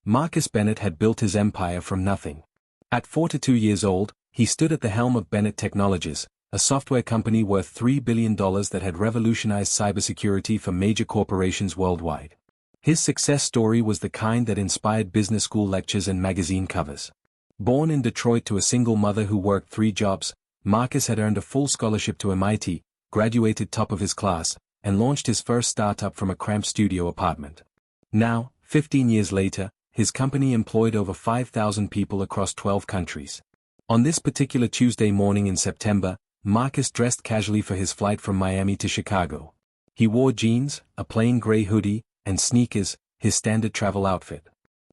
Marcus Bennett had built his empire from nothing. At 42 years old, he stood at the helm of Bennett Technologies, a software company worth $3 billion that had revolutionized cybersecurity for major corporations worldwide. His success story was the kind that inspired business school lectures and magazine covers. Born in Detroit to a single mother who worked 3 jobs, Marcus had earned a full scholarship to MIT, graduated top of his class, and launched his first startup from a cramped studio apartment. Now, 15 years later, his company employed over 5,000 people across 12 countries. On this particular Tuesday morning in September, Marcus dressed casually for his flight from Miami to Chicago. He wore jeans, a plain gray hoodie, and sneakers, his standard travel outfit.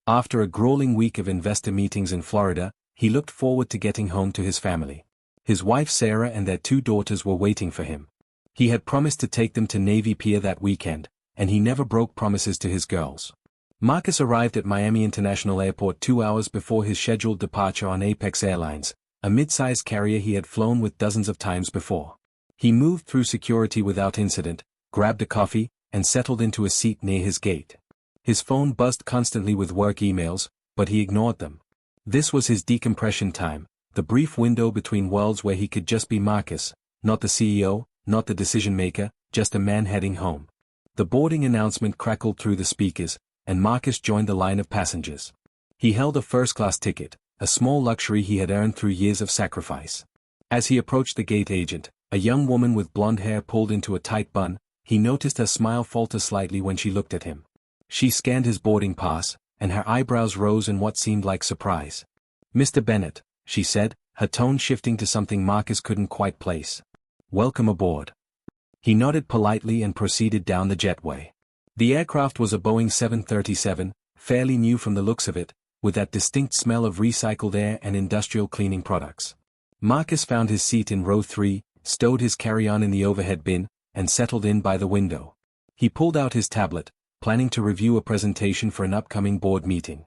After a grueling week of investor meetings in Florida, he looked forward to getting home to his family. His wife Sarah and their 2 daughters were waiting for him. He had promised to take them to Navy Pier that weekend, and he never broke promises to his girls. Marcus arrived at Miami International Airport 2 hours before his scheduled departure on Apex Airlines, a mid-sized carrier he had flown with dozens of times before. He moved through security without incident, grabbed a coffee, and settled into a seat near his gate. His phone buzzed constantly with work emails, but he ignored them. This was his decompression time, the brief window between worlds where he could just be Marcus, not the CEO, not the decision-maker, just a man heading home. The boarding announcement crackled through the speakers, and Marcus joined the line of passengers. He held a first-class ticket, a small luxury he had earned through years of sacrifice. As he approached the gate agent, a young woman with blonde hair pulled into a tight bun, he noticed her smile falter slightly when she looked at him. She scanned his boarding pass, and her eyebrows rose in what seemed like surprise. "Mr. Bennett," she said, her tone shifting to something Marcus couldn't quite place. "Welcome aboard." He nodded politely and proceeded down the jetway. The aircraft was a Boeing 737, fairly new from the looks of it, with that distinct smell of recycled air and industrial cleaning products. Marcus found his seat in row 3, stowed his carry-on in the overhead bin, and settled in by the window. He pulled out his tablet, planning to review a presentation for an upcoming board meeting.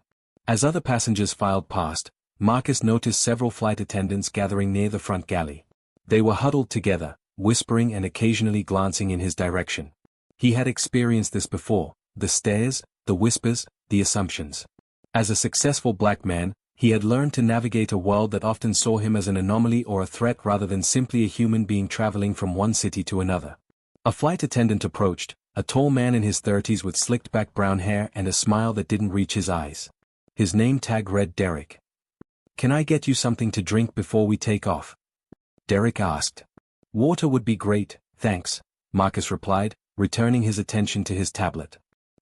As other passengers filed past, Marcus noticed several flight attendants gathering near the front galley. They were huddled together, whispering and occasionally glancing in his direction. He had experienced this before, the stares, the whispers, the assumptions. As a successful black man, he had learned to navigate a world that often saw him as an anomaly or a threat rather than simply a human being traveling from one city to another. A flight attendant approached, a tall man in his 30s with slicked-back brown hair and a smile that didn't reach his eyes. His name tag read Derek. "Can I get you something to drink before we take off?" Derek asked. "Water would be great, thanks," Marcus replied, returning his attention to his tablet.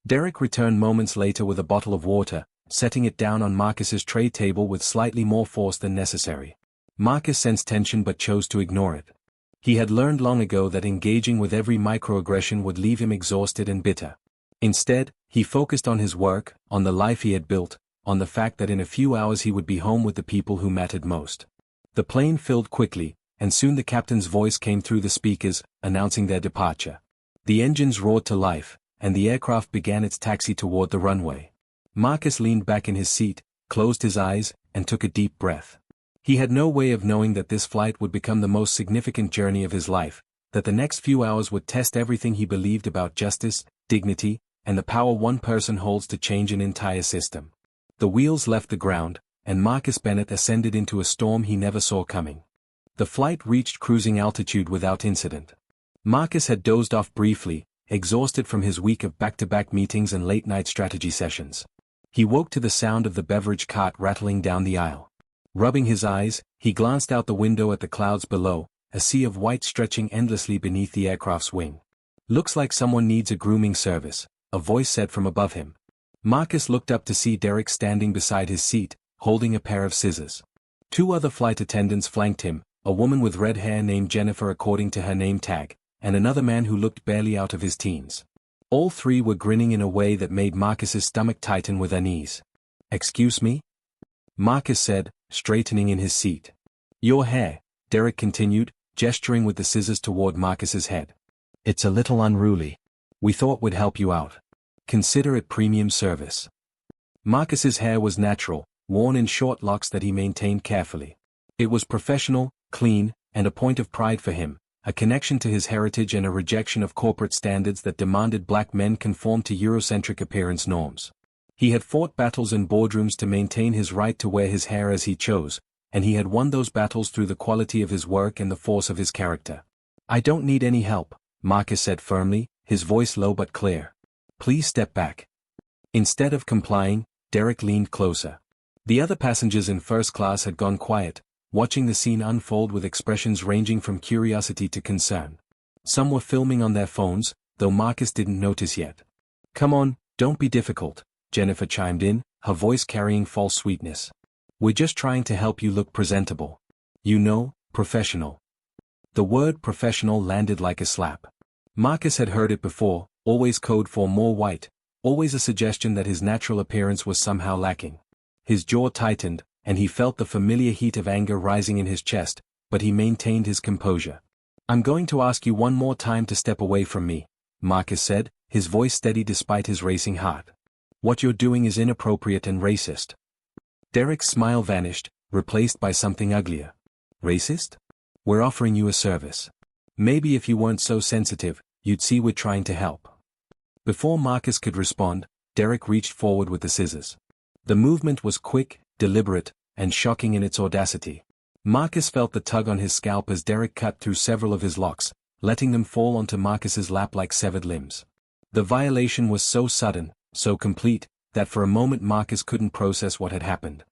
Derek returned moments later with a bottle of water, setting it down on Marcus's tray table with slightly more force than necessary. Marcus sensed tension but chose to ignore it. He had learned long ago that engaging with every microaggression would leave him exhausted and bitter. Instead, he focused on his work, on the life he had built, on the fact that in a few hours he would be home with the people who mattered most. The plane filled quickly, and soon the captain's voice came through the speakers, announcing their departure. The engines roared to life, and the aircraft began its taxi toward the runway. Marcus leaned back in his seat, closed his eyes, and took a deep breath. He had no way of knowing that this flight would become the most significant journey of his life, that the next few hours would test everything he believed about justice, dignity, and the power one person holds to change an entire system. The wheels left the ground, and Marcus Bennett ascended into a storm he never saw coming. The flight reached cruising altitude without incident. Marcus had dozed off briefly, exhausted from his week of back-to-back meetings and late-night strategy sessions. He woke to the sound of the beverage cart rattling down the aisle. Rubbing his eyes, he glanced out the window at the clouds below, a sea of white stretching endlessly beneath the aircraft's wing. "Looks like someone needs a grooming service," a voice said from above him. Marcus looked up to see Derek standing beside his seat, holding a pair of scissors. 2 other flight attendants flanked him, a woman with red hair named Jennifer according to her name tag, and another man who looked barely out of his teens. All 3 were grinning in a way that made Marcus's stomach tighten with unease. "Excuse me?" Marcus said, straightening in his seat. "Your hair," Derek continued, gesturing with the scissors toward Marcus's head. "It's a little unruly. We thought we'd help you out. Consider it premium service." Marcus's hair was natural, worn in short locks that he maintained carefully. It was professional, clean, and a point of pride for him, a connection to his heritage and a rejection of corporate standards that demanded black men conform to Eurocentric appearance norms. He had fought battles in boardrooms to maintain his right to wear his hair as he chose, and he had won those battles through the quality of his work and the force of his character. "I don't need any help," Marcus said firmly, his voice low but clear. "Please step back." Instead of complying, Derek leaned closer. The other passengers in first class had gone quiet, watching the scene unfold with expressions ranging from curiosity to concern. Some were filming on their phones, though Marcus didn't notice yet. "Come on, don't be difficult," Jennifer chimed in, her voice carrying false sweetness. "We're just trying to help you look presentable. You know, professional." The word professional landed like a slap. Marcus had heard it before, always code for more white, always a suggestion that his natural appearance was somehow lacking. His jaw tightened, and he felt the familiar heat of anger rising in his chest, but he maintained his composure. "I'm going to ask you one more time to step away from me," Marcus said, his voice steady despite his racing heart. "What you're doing is inappropriate and racist." Derek's smile vanished, replaced by something uglier. "Racist? We're offering you a service. Maybe if you weren't so sensitive, you'd see we're trying to help." Before Marcus could respond, Derek reached forward with the scissors. The movement was quick, deliberate, and shocking in its audacity. Marcus felt the tug on his scalp as Derek cut through several of his locks, letting them fall onto Marcus's lap like severed limbs. The violation was so sudden, so complete, that for a moment Marcus couldn't process what had happened.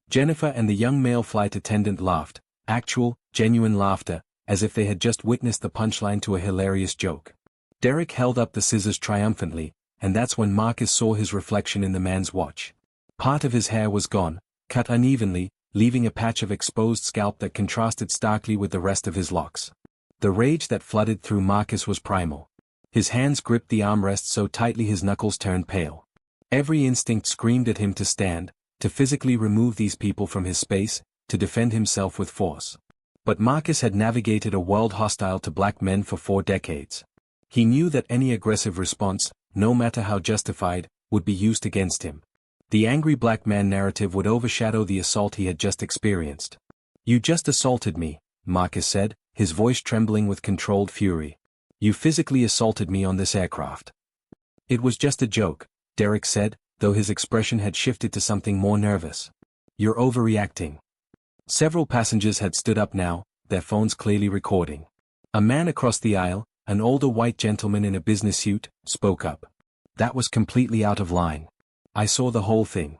Jennifer and the young male flight attendant laughed, actual, genuine laughter, as if they had just witnessed the punchline to a hilarious joke. Derek held up the scissors triumphantly, and that's when Marcus saw his reflection in the man's watch. Part of his hair was gone, cut unevenly, leaving a patch of exposed scalp that contrasted starkly with the rest of his locks. The rage that flooded through Marcus was primal. His hands gripped the armrest so tightly his knuckles turned pale. Every instinct screamed at him to stand, to physically remove these people from his space, to defend himself with force. But Marcus had navigated a world hostile to black men for 4 decades. He knew that any aggressive response, no matter how justified, would be used against him. The angry black man narrative would overshadow the assault he had just experienced. "You just assaulted me," Marcus said, his voice trembling with controlled fury. "You physically assaulted me on this aircraft." "It was just a joke," Derek said, though his expression had shifted to something more nervous. "You're overreacting." Several passengers had stood up now, their phones clearly recording. A man across the aisle, an older white gentleman in a business suit, spoke up. "That was completely out of line. I saw the whole thing."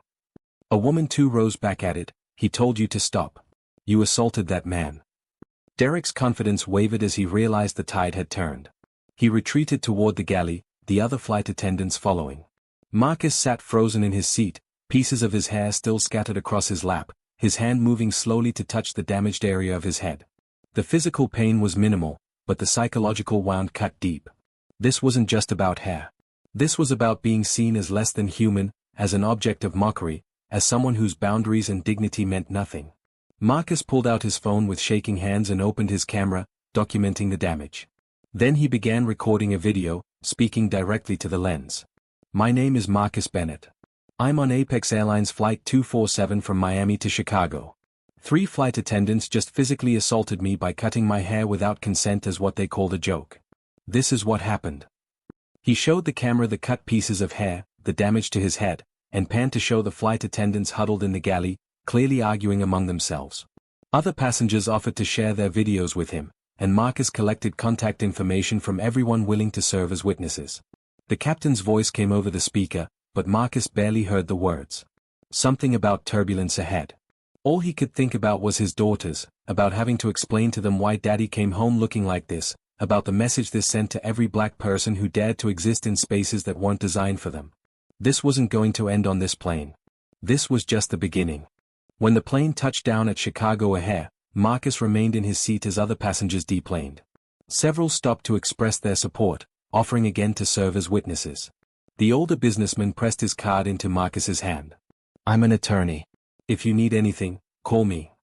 A woman too rose back at it. "He told you to stop. You assaulted that man." Derek's confidence wavered as he realized the tide had turned. He retreated toward the galley, the other flight attendants following. Marcus sat frozen in his seat, pieces of his hair still scattered across his lap, his hand moving slowly to touch the damaged area of his head. The physical pain was minimal, but the psychological wound cut deep. This wasn't just about hair. This was about being seen as less than human, as an object of mockery, as someone whose boundaries and dignity meant nothing. Marcus pulled out his phone with shaking hands and opened his camera, documenting the damage. Then he began recording a video, speaking directly to the lens. "My name is Marcus Bennett. I'm on Apex Airlines Flight 247 from Miami to Chicago. 3 flight attendants just physically assaulted me by cutting my hair without consent as what they called a joke. This is what happened." He showed the camera the cut pieces of hair, the damage to his head, and panned to show the flight attendants huddled in the galley, clearly arguing among themselves. Other passengers offered to share their videos with him, and Marcus collected contact information from everyone willing to serve as witnesses. The captain's voice came over the speaker, but Marcus barely heard the words. Something about turbulence ahead. All he could think about was his daughters, about having to explain to them why Daddy came home looking like this, about the message this sent to every black person who dared to exist in spaces that weren't designed for them. This wasn't going to end on this plane. This was just the beginning. When the plane touched down at Chicago O'Hare, Marcus remained in his seat as other passengers deplaned. Several stopped to express their support, offering again to serve as witnesses. The older businessman pressed his card into Marcus's hand. "I'm an attorney. If you need anything, call me."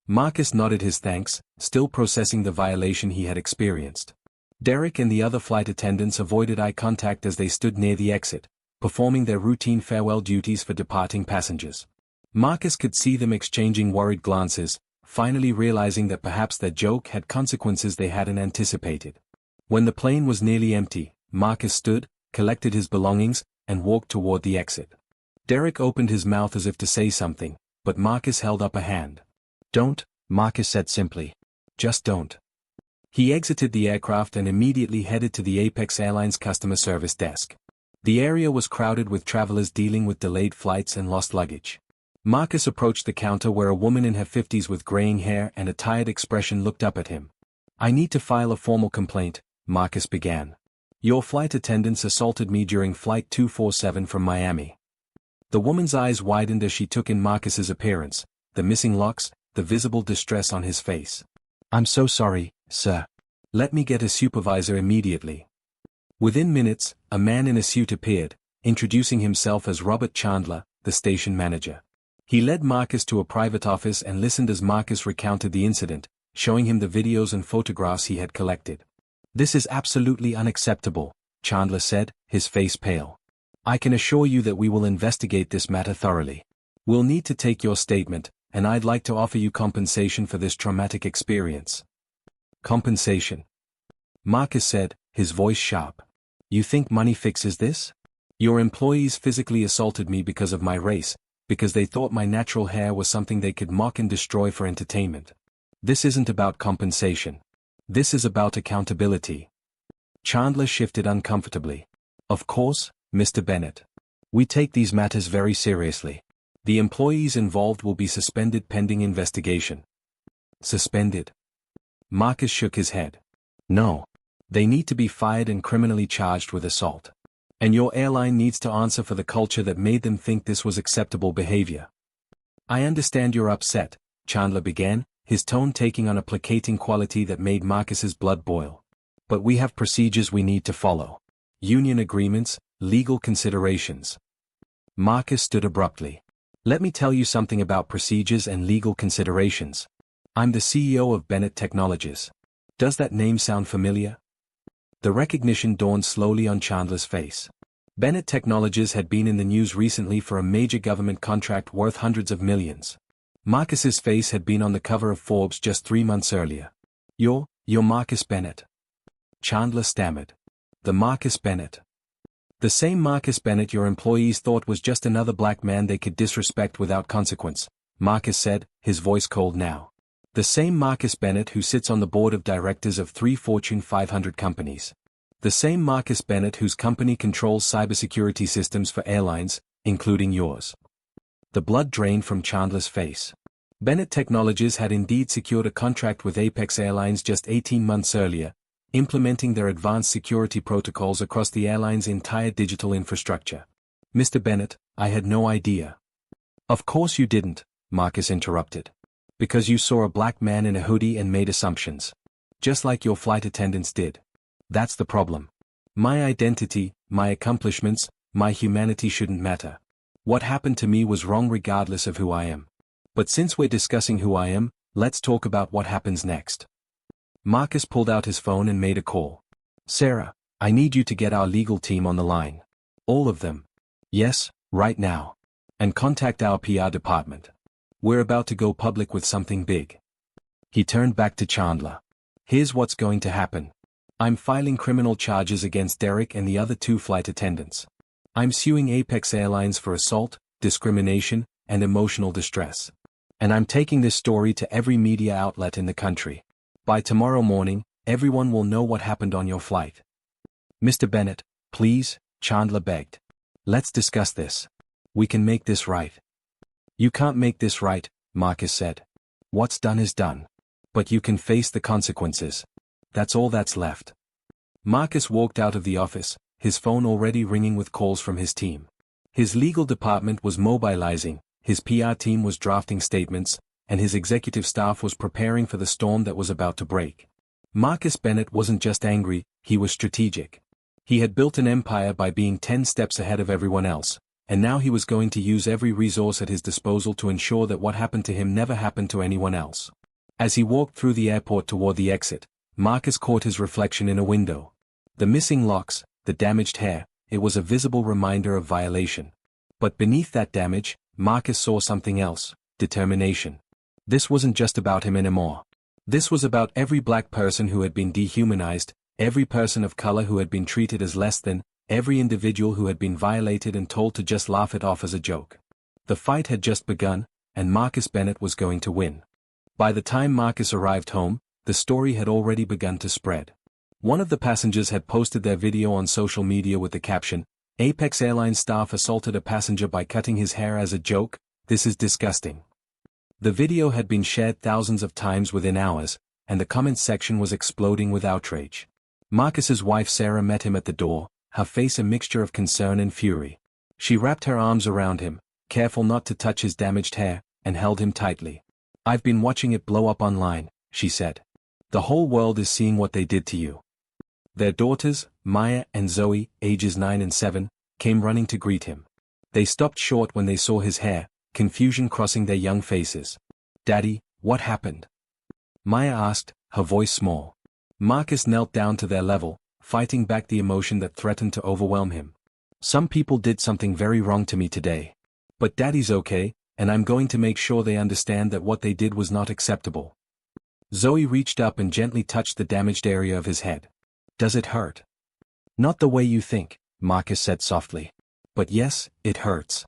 Marcus nodded his thanks, still processing the violation he had experienced. Derek and the other flight attendants avoided eye contact as they stood near the exit, performing their routine farewell duties for departing passengers. Marcus could see them exchanging worried glances, finally realizing that perhaps their joke had consequences they hadn't anticipated. When the plane was nearly empty, Marcus stood, collected his belongings, and walked toward the exit. Derek opened his mouth as if to say something, but Marcus held up a hand. "Don't," Marcus said simply. "Just don't." He exited the aircraft and immediately headed to the Apex Airlines customer service desk. The area was crowded with travelers dealing with delayed flights and lost luggage. Marcus approached the counter where a woman in her 50s with graying hair and a tired expression looked up at him. "I need to file a formal complaint," Marcus began. "Your flight attendants assaulted me during Flight 247 from Miami." The woman's eyes widened as she took in Marcus's appearance, the missing locks, the visible distress on his face. "I'm so sorry, sir. Let me get a supervisor immediately." Within minutes, a man in a suit appeared, introducing himself as Robert Chandler, the station manager. He led Marcus to a private office and listened as Marcus recounted the incident, showing him the videos and photographs he had collected. "This is absolutely unacceptable," Chandler said, his face pale. "I can assure you that we will investigate this matter thoroughly. We'll need to take your statement, and I'd like to offer you compensation for this traumatic experience." "Compensation?" Marcus said, his voice sharp. "You think money fixes this? Your employees physically assaulted me because of my race, because they thought my natural hair was something they could mock and destroy for entertainment. This isn't about compensation. This is about accountability." Chandler shifted uncomfortably. "Of course, Mr. Bennett. We take these matters very seriously. The employees involved will be suspended pending investigation." "Suspended?" Marcus shook his head. "No. They need to be fired and criminally charged with assault. And your airline needs to answer for the culture that made them think this was acceptable behavior." "I understand you're upset," Chandler began, his tone taking on a placating quality that made Marcus's blood boil. "But we have procedures we need to follow. Union agreements, legal considerations." Marcus stood abruptly. "Let me tell you something about procedures and legal considerations. I'm the CEO of Bennett Technologies. Does that name sound familiar?" The recognition dawned slowly on Chandler's face. Bennett Technologies had been in the news recently for a major government contract worth hundreds of millions. Marcus's face had been on the cover of Forbes just 3 months earlier. You're Marcus Bennett." Chandler stammered. "The Marcus Bennett. The same Marcus Bennett your employees thought was just another black man they could disrespect without consequence," Marcus said, his voice cold now. "The same Marcus Bennett who sits on the board of directors of 3 Fortune 500 companies. The same Marcus Bennett whose company controls cybersecurity systems for airlines, including yours." The blood drained from Chandler's face. Bennett Technologies had indeed secured a contract with Apex Airlines just 18 months earlier, implementing their advanced security protocols across the airline's entire digital infrastructure. "Mr. Bennett, I had no idea." "Of course you didn't," Marcus interrupted. "Because you saw a black man in a hoodie and made assumptions. Just like your flight attendants did. That's the problem. My identity, my accomplishments, my humanity shouldn't matter. What happened to me was wrong regardless of who I am. But since we're discussing who I am, let's talk about what happens next." Marcus pulled out his phone and made a call. "Sarah, I need you to get our legal team on the line. All of them. Yes, right now. And contact our PR department. We're about to go public with something big." He turned back to Chandler. "Here's what's going to happen. I'm filing criminal charges against Derek and the other 2 flight attendants. I'm suing Apex Airlines for assault, discrimination, and emotional distress. And I'm taking this story to every media outlet in the country. By tomorrow morning, everyone will know what happened on your flight." "Mr. Bennett, please," Chandler begged. "Let's discuss this. We can make this right." "You can't make this right," Marcus said. "What's done is done. But you can face the consequences. That's all that's left." Marcus walked out of the office, his phone already ringing with calls from his team. His legal department was mobilizing, his PR team was drafting statements, and his executive staff was preparing for the storm that was about to break. Marcus Bennett wasn't just angry, he was strategic. He had built an empire by being 10 steps ahead of everyone else, and now he was going to use every resource at his disposal to ensure that what happened to him never happened to anyone else. As he walked through the airport toward the exit, Marcus caught his reflection in a window. The missing locks, the damaged hair, it was a visible reminder of violation. But beneath that damage, Marcus saw something else: determination. This wasn't just about him anymore. This was about every black person who had been dehumanized, every person of color who had been treated as less than, every individual who had been violated and told to just laugh it off as a joke. The fight had just begun, and Marcus Bennett was going to win. By the time Marcus arrived home, the story had already begun to spread. One of the passengers had posted their video on social media with the caption, "Apex Airline staff assaulted a passenger by cutting his hair as a joke, this is disgusting." The video had been shared thousands of times within hours, and the comments section was exploding with outrage. Marcus's wife Sarah met him at the door, her face a mixture of concern and fury. She wrapped her arms around him, careful not to touch his damaged hair, and held him tightly. "I've been watching it blow up online," she said. "The whole world is seeing what they did to you." Their daughters, Maya and Zoe, ages 9 and 7, came running to greet him. They stopped short when they saw his hair, confusion crossing their young faces. "Daddy, what happened?" Maya asked, her voice small. Marcus knelt down to their level, fighting back the emotion that threatened to overwhelm him. "Some people did something very wrong to me today. But Daddy's okay, and I'm going to make sure they understand that what they did was not acceptable." Zoe reached up and gently touched the damaged area of his head. "Does it hurt?" "Not the way you think," Marcus said softly. "But yes, it hurts."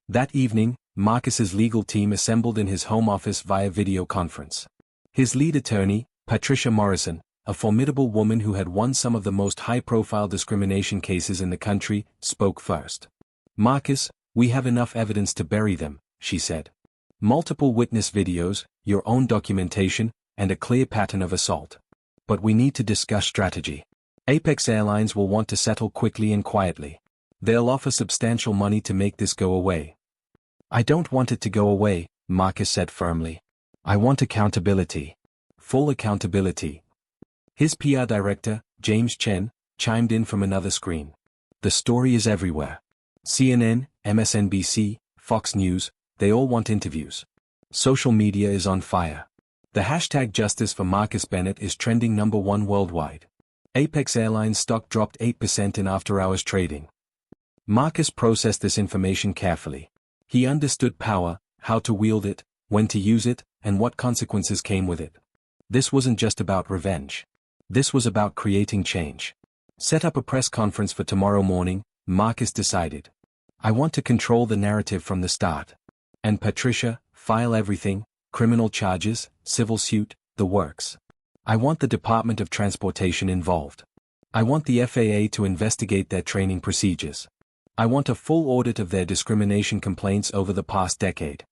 That evening, Marcus's legal team assembled in his home office via video conference. His lead attorney, Patricia Morrison, a formidable woman who had won some of the most high-profile discrimination cases in the country, spoke first. "Marcus, we have enough evidence to bury them," she said. "Multiple witness videos, your own documentation, and a clear pattern of assault. But we need to discuss strategy. Apex Airlines will want to settle quickly and quietly. They'll offer substantial money to make this go away." "I don't want it to go away," Marcus said firmly. "I want accountability. Full accountability." His PR director, James Chen, chimed in from another screen. "The story is everywhere. CNN, MSNBC, Fox News, they all want interviews. Social media is on fire. The hashtag Justice for Marcus Bennett is trending #1 worldwide." Apex Airlines stock dropped 8% in after-hours trading. Marcus processed this information carefully. He understood power, how to wield it, when to use it, and what consequences came with it. This wasn't just about revenge. This was about creating change. "Set up a press conference for tomorrow morning," Marcus decided. "I want to control the narrative from the start. And Patricia, file everything, criminal charges, civil suit, the works. I want the Department of Transportation involved. I want the FAA to investigate their training procedures. I want a full audit of their discrimination complaints over the past decade."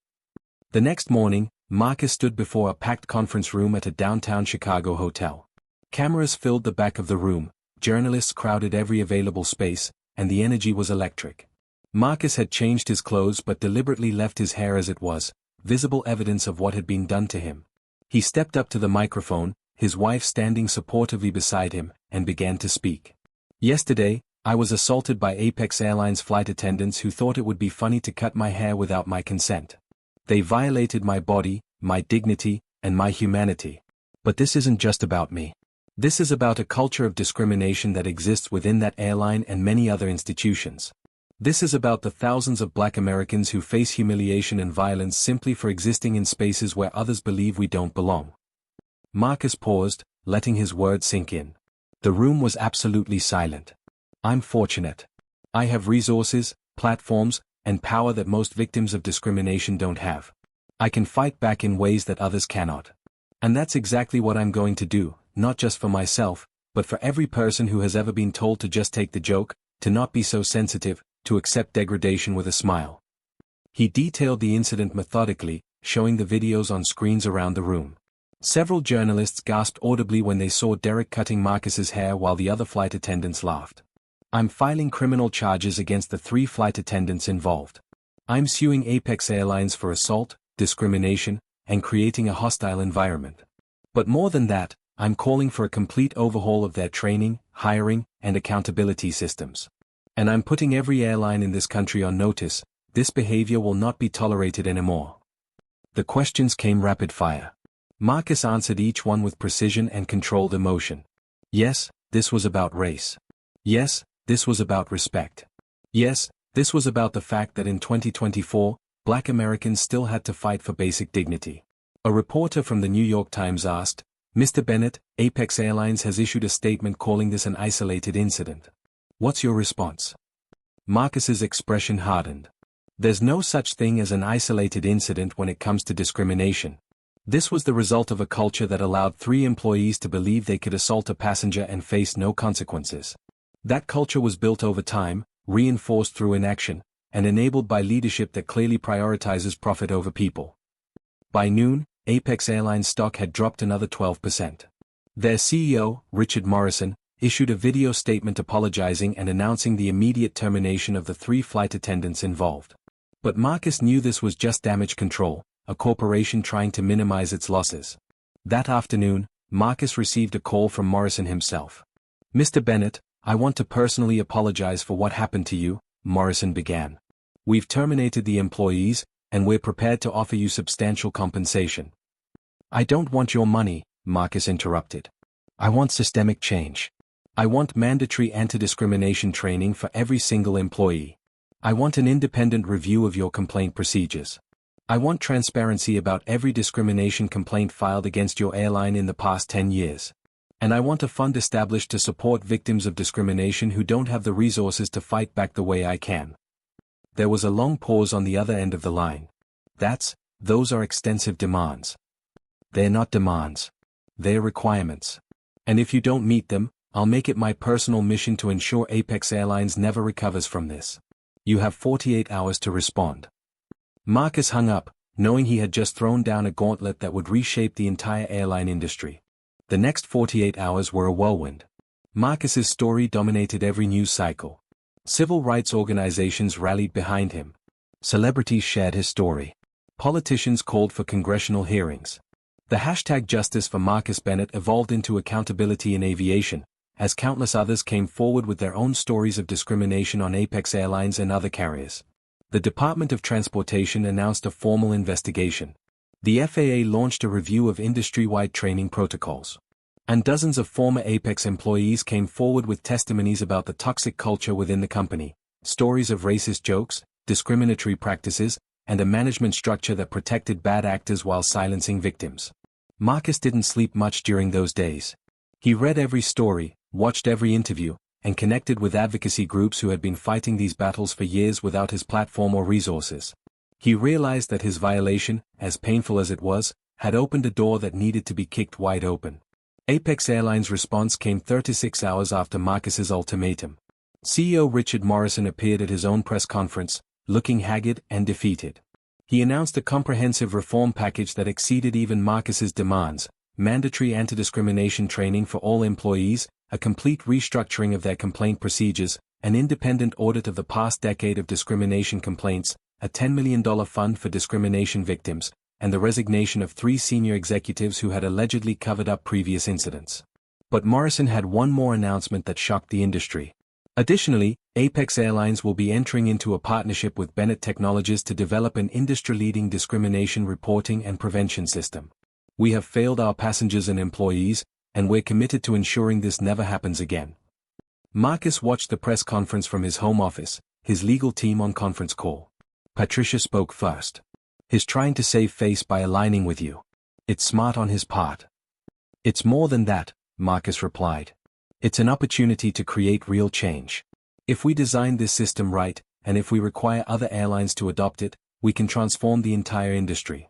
The next morning, Marcus stood before a packed conference room at a downtown Chicago hotel. Cameras filled the back of the room, journalists crowded every available space, and the energy was electric. Marcus had changed his clothes but deliberately left his hair as it was, visible evidence of what had been done to him. He stepped up to the microphone, his wife standing supportively beside him, and began to speak. "Yesterday, I was assaulted by Apex Airlines flight attendants who thought it would be funny to cut my hair without my consent. They violated my body, my dignity, and my humanity. But this isn't just about me. This is about a culture of discrimination that exists within that airline and many other institutions. This is about the thousands of Black Americans who face humiliation and violence simply for existing in spaces where others believe we don't belong." Marcus paused, letting his words sink in. The room was absolutely silent. "I'm fortunate. I have resources, platforms, and power that most victims of discrimination don't have. I can fight back in ways that others cannot. And that's exactly what I'm going to do, not just for myself, but for every person who has ever been told to just take the joke, to not be so sensitive, to accept degradation with a smile." He detailed the incident methodically, showing the videos on screens around the room. Several journalists gasped audibly when they saw Derek cutting Marcus's hair while the other flight attendants laughed. "I'm filing criminal charges against the 3 flight attendants involved. I'm suing Apex Airlines for assault, discrimination, and creating a hostile environment. But more than that, I'm calling for a complete overhaul of their training, hiring, and accountability systems. And I'm putting every airline in this country on notice, this behavior will not be tolerated anymore." The questions came rapid fire. Marcus answered each one with precision and controlled emotion. Yes, this was about race. Yes, this was about respect. Yes, this was about the fact that in 2024, Black Americans still had to fight for basic dignity. A reporter from the New York Times asked, "Mr. Bennett, Apex Airlines has issued a statement calling this an isolated incident. What's your response? Marcus's expression hardened. There's no such thing as an isolated incident when it comes to discrimination. This was the result of a culture that allowed 3 employees to believe they could assault a passenger and face no consequences. That culture was built over time, reinforced through inaction, and enabled by leadership that clearly prioritizes profit over people. By noon, Apex Airlines stock had dropped another 12%. Their CEO, Richard Morrison, issued a video statement apologizing and announcing the immediate termination of the 3 flight attendants involved. But Marcus knew this was just damage control, a corporation trying to minimize its losses. That afternoon, Marcus received a call from Morrison himself. "Mr. Bennett, I want to personally apologize for what happened to you," Morrison began. "We've terminated the employees, and we're prepared to offer you substantial compensation." "I don't want your money," Marcus interrupted. "I want systemic change. I want mandatory anti-discrimination training for every single employee. I want an independent review of your complaint procedures. I want transparency about every discrimination complaint filed against your airline in the past 10 years. And I want a fund established to support victims of discrimination who don't have the resources to fight back the way I can." There was a long pause on the other end of the line. Those are extensive demands. They're not demands. They're requirements. And if you don't meet them, I'll make it my personal mission to ensure Apex Airlines never recovers from this. You have 48 hours to respond. Marcus hung up, knowing he had just thrown down a gauntlet that would reshape the entire airline industry. The next 48 hours were a whirlwind. Marcus's story dominated every news cycle. Civil rights organizations rallied behind him. Celebrities shared his story. Politicians called for congressional hearings. The hashtag Justice for Marcus Bennett evolved into accountability in aviation, as countless others came forward with their own stories of discrimination on Apex Airlines and other carriers. The Department of Transportation announced a formal investigation. The FAA launched a review of industry-wide training protocols. And dozens of former Apex employees came forward with testimonies about the toxic culture within the company, stories of racist jokes, discriminatory practices, and a management structure that protected bad actors while silencing victims. Marcus didn't sleep much during those days. He read every story, watched every interview, and connected with advocacy groups who had been fighting these battles for years without his platform or resources. He realized that his violation, as painful as it was, had opened a door that needed to be kicked wide open. Apex Airlines' response came 36 hours after Marcus's ultimatum. CEO Richard Morrison appeared at his own press conference, looking haggard and defeated. He announced a comprehensive reform package that exceeded even Marcus's demands: mandatory anti-discrimination training for all employees, a complete restructuring of their complaint procedures, an independent audit of the past decade of discrimination complaints, a $10 million fund for discrimination victims, and the resignation of 3 senior executives who had allegedly covered up previous incidents. But Morrison had one more announcement that shocked the industry. Additionally, Apex Airlines will be entering into a partnership with Bennett Technologies to develop an industry-leading discrimination reporting and prevention system. "We have failed our passengers and employees, and we're committed to ensuring this never happens again." Marcus watched the press conference from his home office, his legal team on conference call. Patricia spoke first. "He's trying to save face by aligning with you. It's smart on his part." "It's more than that," Marcus replied. "It's an opportunity to create real change. If we design this system right, and if we require other airlines to adopt it, we can transform the entire industry."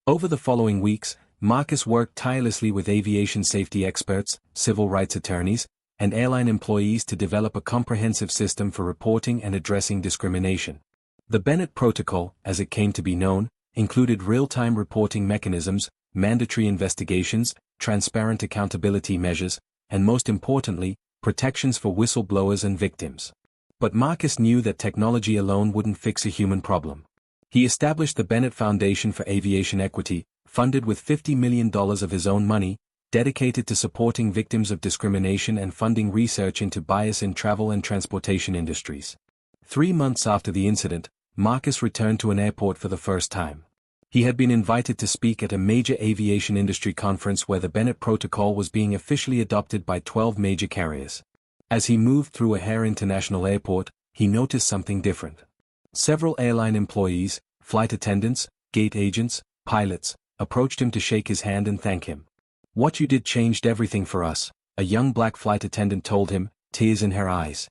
Over the following weeks, Marcus worked tirelessly with aviation safety experts, civil rights attorneys, and airline employees to develop a comprehensive system for reporting and addressing discrimination. The Bennett Protocol, as it came to be known, included real-time reporting mechanisms, mandatory investigations, transparent accountability measures, and most importantly, protections for whistleblowers and victims. But Marcus knew that technology alone wouldn't fix a human problem. He established the Bennett Foundation for Aviation Equity, funded with $50 million of his own money, dedicated to supporting victims of discrimination and funding research into bias in travel and transportation industries. 3 months after the incident, Marcus returned to an airport for the first time. He had been invited to speak at a major aviation industry conference where the Bennett Protocol was being officially adopted by 12 major carriers. As he moved through O'Hare International Airport, he noticed something different. Several airline employees, flight attendants, gate agents, pilots, approached him to shake his hand and thank him. "What you did changed everything for us," a young black flight attendant told him, tears in her eyes.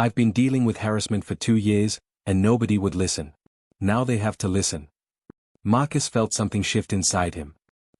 I've been dealing with harassment for 2 years, and nobody would listen. Now they have to listen. Marcus felt something shift inside him.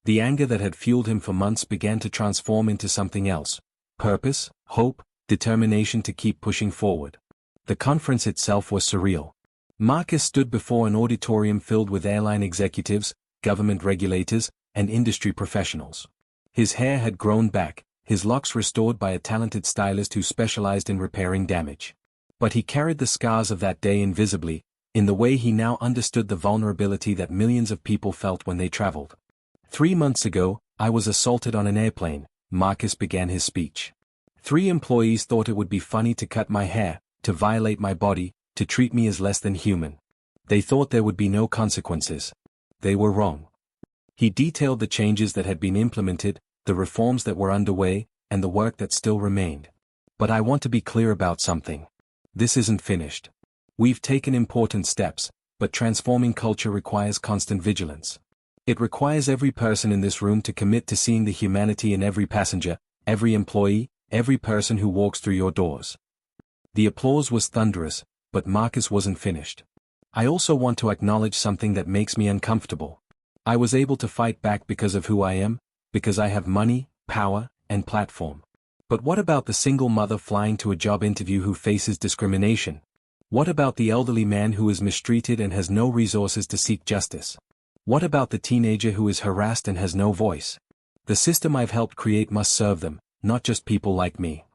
The anger that had fueled him for months began to transform into something else. Purpose, hope, determination to keep pushing forward. The conference itself was surreal. Marcus stood before an auditorium filled with airline executives, government regulators, and industry professionals. His hair had grown back, his locks restored by a talented stylist who specialized in repairing damage. But he carried the scars of that day invisibly, in the way he now understood the vulnerability that millions of people felt when they traveled. 3 months ago, I was assaulted on an airplane, Marcus began his speech. 3 employees thought it would be funny to cut my hair, to violate my body, to treat me as less than human. They thought there would be no consequences. They were wrong. He detailed the changes that had been implemented, the reforms that were underway, and the work that still remained. But I want to be clear about something. This isn't finished. We've taken important steps, but transforming culture requires constant vigilance. It requires every person in this room to commit to seeing the humanity in every passenger, every employee, every person who walks through your doors. The applause was thunderous, but Marcus wasn't finished. I also want to acknowledge something that makes me uncomfortable. I was able to fight back because of who I am, because I have money, power, and platform. But what about the single mother flying to a job interview who faces discrimination? What about the elderly man who is mistreated and has no resources to seek justice? What about the teenager who is harassed and has no voice? The system I've helped create must serve them, not just people like me.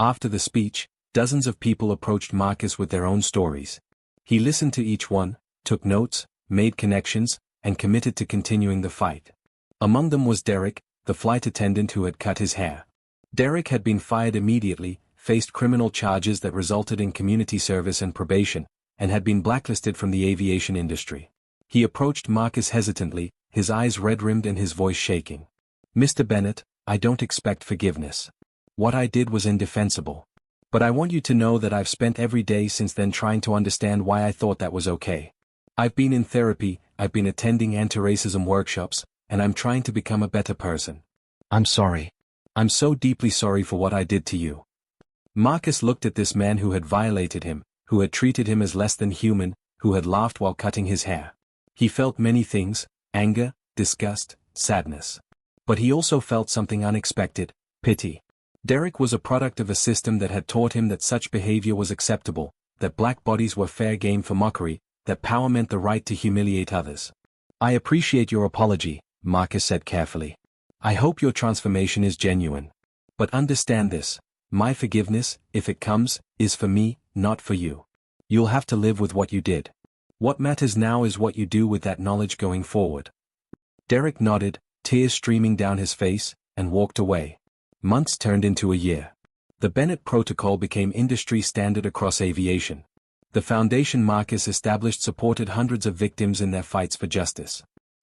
After the speech, dozens of people approached Marcus with their own stories. He listened to each one, took notes, made connections, and committed to continuing the fight. Among them was Derek, the flight attendant who had cut his hair. Derek had been fired immediately, faced criminal charges that resulted in community service and probation, and had been blacklisted from the aviation industry. He approached Marcus hesitantly, his eyes red-rimmed and his voice shaking. "Mr. Bennett, I don't expect forgiveness. What I did was indefensible. But I want you to know that I've spent every day since then trying to understand why I thought that was okay. I've been in therapy, I've been attending anti-racism workshops, and I'm trying to become a better person. I'm sorry. I'm so deeply sorry for what I did to you." Marcus looked at this man who had violated him, who had treated him as less than human, who had laughed while cutting his hair. He felt many things: anger, disgust, sadness. But he also felt something unexpected: pity. Derek was a product of a system that had taught him that such behavior was acceptable, that black bodies were fair game for mockery, that power meant the right to humiliate others. "I appreciate your apology," Marcus said carefully. "I hope your transformation is genuine. But understand this: my forgiveness, if it comes, is for me, not for you. You'll have to live with what you did. What matters now is what you do with that knowledge going forward." Derek nodded, tears streaming down his face, and walked away. Months turned into a year. The Bennett Protocol became industry standard across aviation. The foundation Marcus established supported hundreds of victims in their fights for justice.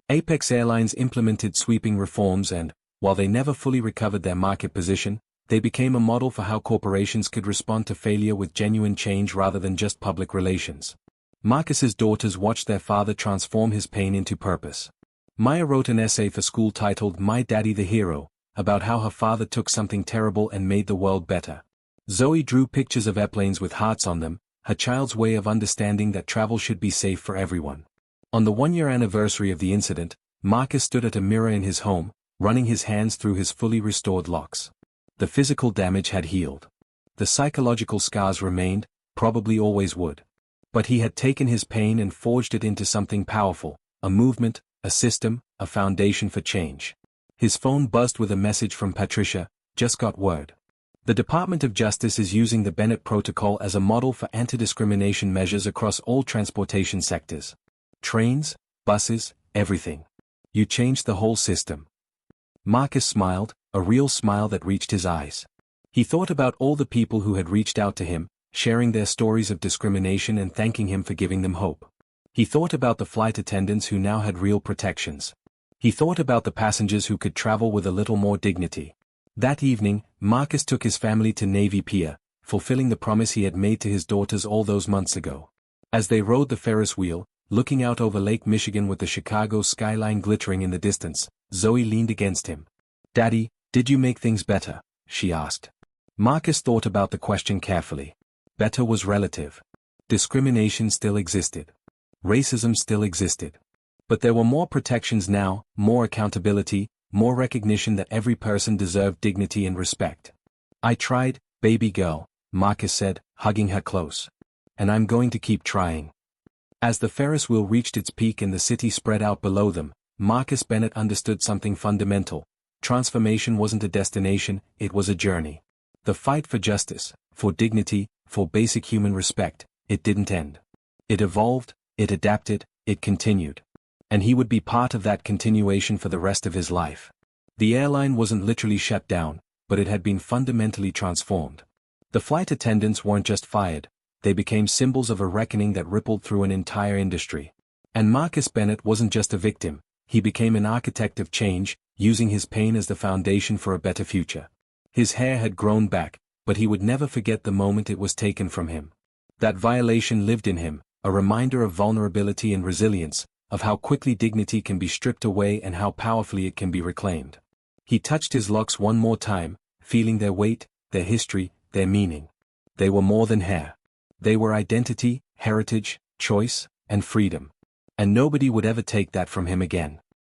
Apex Airlines implemented sweeping reforms and, while they never fully recovered their market position, they became a model for how corporations could respond to failure with genuine change rather than just public relations. Marcus's daughters watched their father transform his pain into purpose. Maya wrote an essay for school titled "My Daddy the Hero," about how her father took something terrible and made the world better. Zoe drew pictures of airplanes with hearts on them, her child's way of understanding that travel should be safe for everyone. On the 1-year anniversary of the incident, Marcus stood at a mirror in his home, running his hands through his fully restored locks. The physical damage had healed. The psychological scars remained, probably always would. But he had taken his pain and forged it into something powerful: a movement, a system, a foundation for change. His phone buzzed with a message from Patricia: "Just got word. The Department of Justice is using the Bennett Protocol as a model for anti-discrimination measures across all transportation sectors. Trains, buses, everything. You changed the whole system." Marcus smiled, a real smile that reached his eyes. He thought about all the people who had reached out to him, sharing their stories of discrimination and thanking him for giving them hope. He thought about the flight attendants who now had real protections. He thought about the passengers who could travel with a little more dignity. That evening, Marcus took his family to Navy Pier, fulfilling the promise he had made to his daughters all those months ago. As they rode the Ferris wheel, looking out over Lake Michigan with the Chicago skyline glittering in the distance, Zoe leaned against him. "Daddy, did you make things better?" she asked. Marcus thought about the question carefully. Better was relative. Discrimination still existed. Racism still existed. But there were more protections now, more accountability, more recognition that every person deserved dignity and respect. I tried, baby girl, Marcus said, hugging her close. And I'm going to keep trying. As the Ferris wheel reached its peak and the city spread out below them, Marcus Bennett understood something fundamental. Transformation wasn't a destination, it was a journey. The fight for justice, for dignity, for basic human respect, it didn't end. It evolved, it adapted, it continued. And he would be part of that continuation for the rest of his life. The airline wasn't literally shut down, but it had been fundamentally transformed. The flight attendants weren't just fired, they became symbols of a reckoning that rippled through an entire industry. And Marcus Bennett wasn't just a victim, he became an architect of change, using his pain as the foundation for a better future. His hair had grown back, but he would never forget the moment it was taken from him. That violation lived in him, a reminder of vulnerability and resilience, of how quickly dignity can be stripped away and how powerfully it can be reclaimed. He touched his locks one more time, feeling their weight, their history, their meaning. They were more than hair. They were identity, heritage, choice, and freedom. And nobody would ever take that from him again.